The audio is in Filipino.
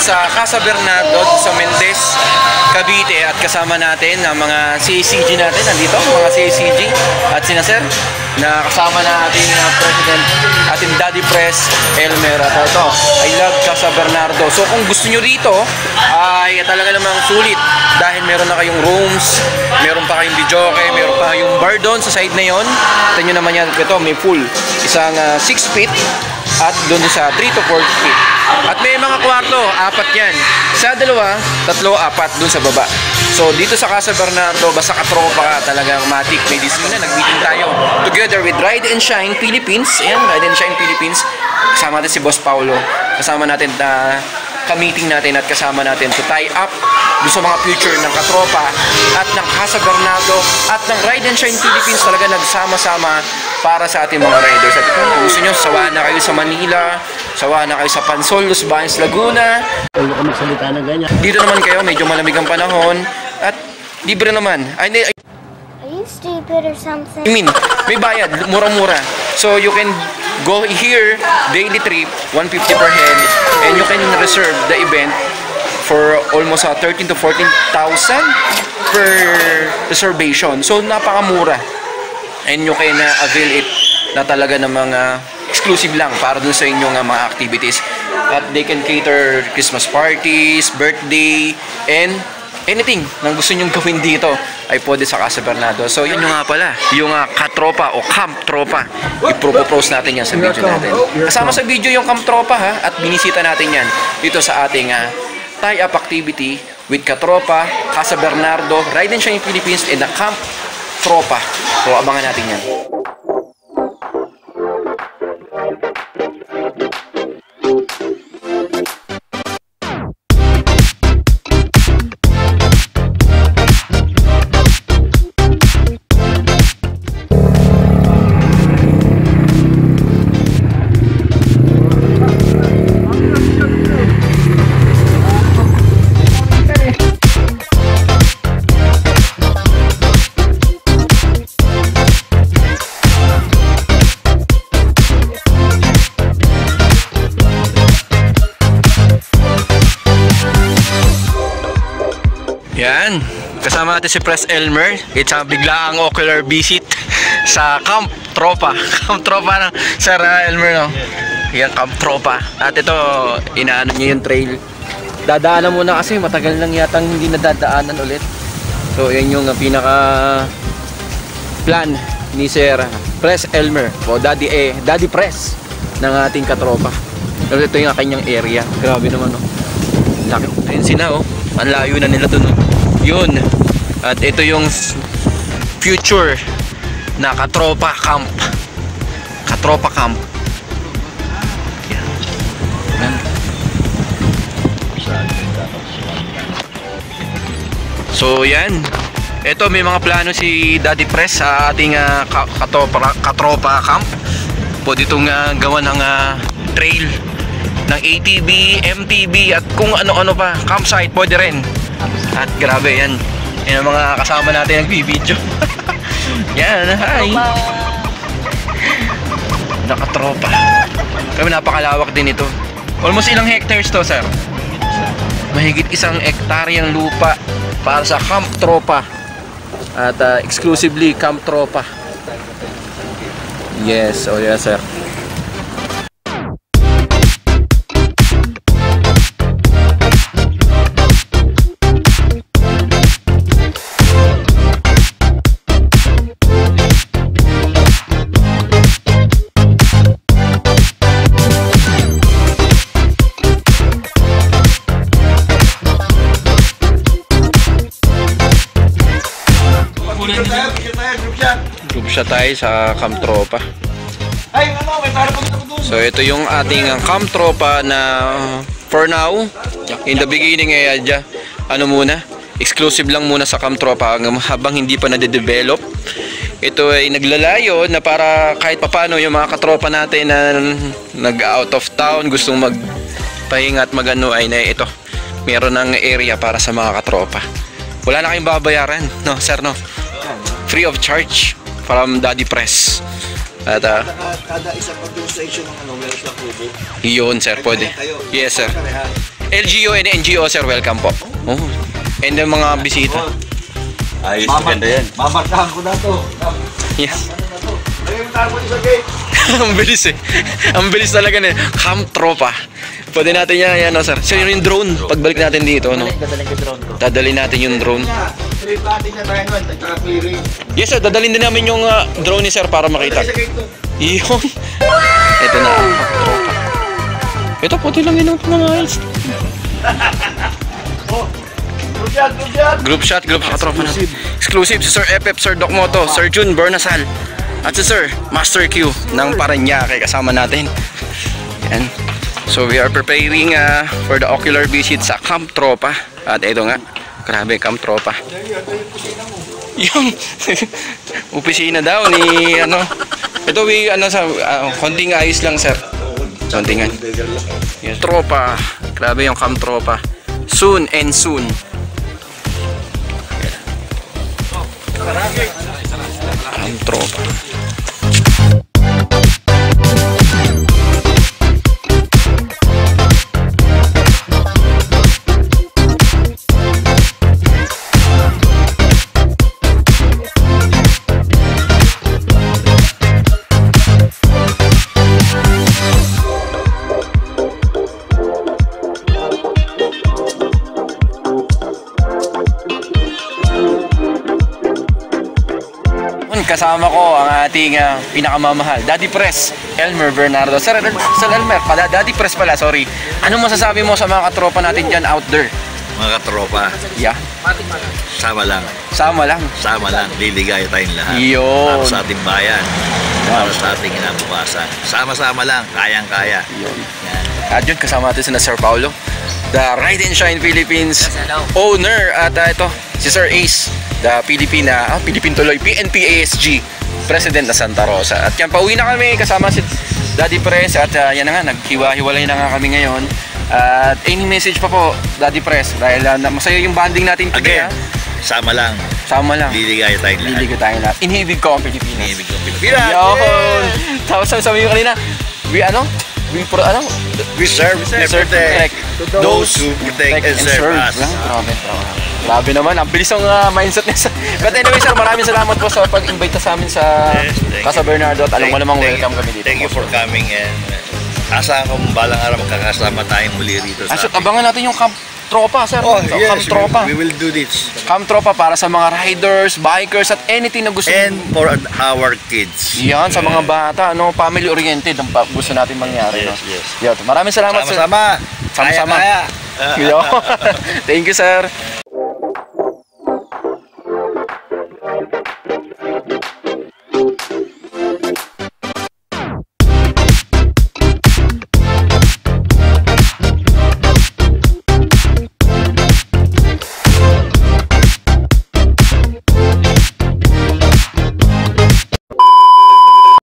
sa Casa Bernardo sa Mendez, Cavite, at kasama natin ang mga CACG natin nandito, mga CACG at sina Sir na kasama na ating President, ating Daddy Press Elmer. At ito, I love Casa Bernardo. So kung gusto nyo rito ay talaga namang sulit dahil meron na kayong rooms, meron pa kayong videoke, meron pa kayong bar doon sa side na yon. Ito nyo naman yan, ito may full isang 6 feet at doon sa 3 to 4 feet. At may mga kwarto, 4 yan. Sa 2, 3, 4 doon sa baba. So dito sa Casa Bernardo, basta katropa ka talagang matik. May disco na, nag-meeting tayo together with Ride and Shine Philippines. Ayan, Ride and Shine Philippines. Kasama natin si Boss Paulo. Kasama natin na ka-meeting natin at kasama natin to tie up doon sa mga future ng katropa at ng Casa Bernardo at ng Ride and Shine Philippines. Talaga nagsama-sama para sa ating mga riders. At kung gusto nyo, sawa na kayo sa Manila, sawa na kayo sa Pansol, Los Baños, Laguna. Huwag ka magsalita na ganyan. Dito naman kayo, medyo malamig ang panahon at libre naman. Are you stupid or something? I mean, may bayad, mura-mura. So you can go here, daily trip, 150 per head, and you can reserve the event for almost 13 to 14,000 per reservation. So napakamura. And you can avail it na talaga ng mga exclusive lang para dun sa inyong mga activities. At they can cater Christmas parties, birthday, and anything na gusto nyong gawin dito ay pwede sa Casa Bernardo. So yun yung nga pala, yung katropa o camp tropa. I-propose natin yan sa video natin. Kasama sa video yung camp tropa ha, at binisita natin yan dito sa ating tie-up activity with katropa, Casa Bernardo, Ride and Shine Philippines, and the camp tropa. So abangan natin yan. Yan, kasama natin si Press Elmer. It's a biglaang ocular visit sa Camp Tropa. Camp Tropa ng Sir Elmer, no? Yan, Camp Tropa. At ito, inaano niya yung trail. Dadaanan muna kasi matagal lang yatang hindi nadadaanan ulit. So yan yung pinaka plan ni Sir Press Elmer o Daddy Press ng ating katropa. Pero ito yung kanyang area. Grabe naman, no? Laki. Ayun sila, oh. Ang layo na nila dun, oh. Yun. At ito yung future na katropa camp. Katropa camp. Yan. Yan. So yan. Ito may mga plano si Daddy Press sa ating katropa camp. Pwede itong gawa ng trail ng ATV, MTB at kung ano-ano pa. Campsite pwede rin. At grabe yan. Yan ang mga kasama natin nagbibideo. Yan, hi. Nakatropa. Kami napakalawak din ito. Almost ilang hectares to, sir? Mahigit 1 hektaryang lupa para sa Camp Tropa. At exclusively Camp Tropa. Yes, oh yes, sir. Group shot tayo sa Camp Tropa. So ito yung ating Camp Tropa na for now, in the beginning ano muna, exclusive lang muna sa Camp Tropa habang hindi pa nade-develop. Ito ay naglalayo na para kahit papano yung mga katropa natin na nag-out of town, gustong magpahinga at magano ay na ito. Meron ng area para sa mga katropa. Wala na kayong babayaran, no, sir, no? Free of charge from Daddy Press. At kada isang organization ng meron silang kubo. Yun, sir, pwede. Yes, sir. LGU and NGO, sir, welcome po. Oh. And yung mga bisita. Ayos, maganda yan. Mamarkahan ko na to. Yes. Ayun, tago sa gate. Ang bilis eh. Ang bilis talaga na. Camp Tropa. Pwede natin yan, no, sir. So, yun yung drone. Pagbalik natin dito, no? Dadalhin ko drone ko. Dadalhin natin yung drone. Trip natin na tayo nun. Nagka-clearing. Yes, sir. Dadalhin din namin yung drone ni sir para makita. Sa gate to. Iyon. Ito na ang Camp Tropa. Ito, puti lang yun ang mga ayos. Oh. Good job, good job. Group shot, tropa natin. Exclusive si Sir FF, Sir Doc Moto, Sir Jun Bernasal. At si Sir Master Q ng Paranaque kasama natin. Yan. So we are preparing for the ocular visit sa Camp Tropa. At ito nga, grabe Camp Tropa. Yung opisina daw ni ano. Ito sa konting ayos lang, sir. Kontingan. Yung tropa. Grabe yung Camp Tropa. Soon and soon. Camp Tropa. Kasama ko ang ating pinakamamahal, Daddy Press, Elmer Bernardo. Sir Elmer, Daddy Press pala, sorry. Anong masasabi mo sa mga katropa natin dyan out there? Mga katropa, Yeah. sama lang. Sama lang. Sama lang. Liligaya tayong lahat. Yun. Para sa ating bayan. Para sa ating inabukasan. Sama-sama lang. Kayang-kaya. Yun. Yan. At yun, kasama natin si Sir Paulo, the Ride and Shine Philippines owner. At ito, si Sir Ace, the Philippine tuloy, PNP-ASG President na Santa Rosa. At yan, pauwi na kami kasama si Daddy Press. At yan na nga, naghiwa-hiwalay na nga kami ngayon. At any message pa po, Daddy Press, dahil masaya yung bonding natin today. Again, sama lang. Sama lang. Liligaya tayong lahat. Liligay tayo lahat. Inhibig ko ang Pilipinas. Inibig ko ang Pilipinas. Yun! Tapos sabi ko kanina, we serve and protect those who protect and serve us. Grabe naman, ang bilis ng mindset niya. But anyway, sir, maraming salamat po sa pag-invite sa amin sa Casa Bernardo at alam mo namang welcome kami dito. Thank you for coming and asa akong balang araw magkakasama tayong muli rito sa ating. Abangan natin yung Camp Tropa, sir. Oh, yes, Camp Tropa. we will do this. Camp Tropa para sa mga riders, bikers, at anything na gusto. And for our kids. Yan, sa mga bata, family-oriented ang gusto natin mangyari. Yes. Yan, maraming salamat, sir. Sama-sama. Sama-sama. Kaya. Thank you, sir.